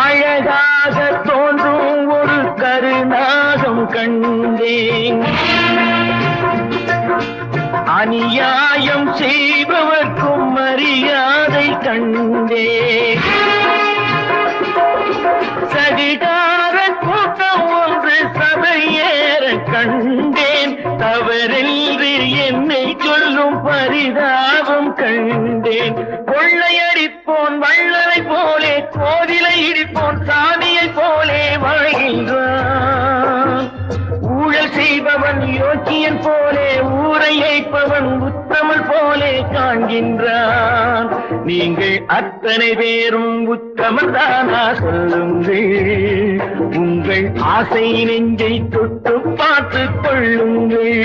அழகாக தோன்றும் ஒரு கருநாகம் கண்டேன். அநியாயம் செய்பவர்க்கும் மரியாதை கண்டேன். சதிகார கூட்டம் ஒன்று சபையேற கண்டேன். தவறென்று என்னை சொல்லும் பரிதாபம் கண்டேன். கொள்ளையடிப்போன் வள்ளலை போலே, கோவிலை இடிப்போன் சாமியை போலே வாழ்கின்றான். ஊழல் செய்பவன் யோக்கியன் போலே, ஊரை ஏய்ப்பவன் உத்தமல் போலே காண்கின்றான். நீங்கள் அத்தனை பேரும் உத்தமன் தானா சொல்லுங்கள். உங்கள் ஆசை நெஞ்சை தொட்டு பார்த்துக் கொள்ளுங்கள்.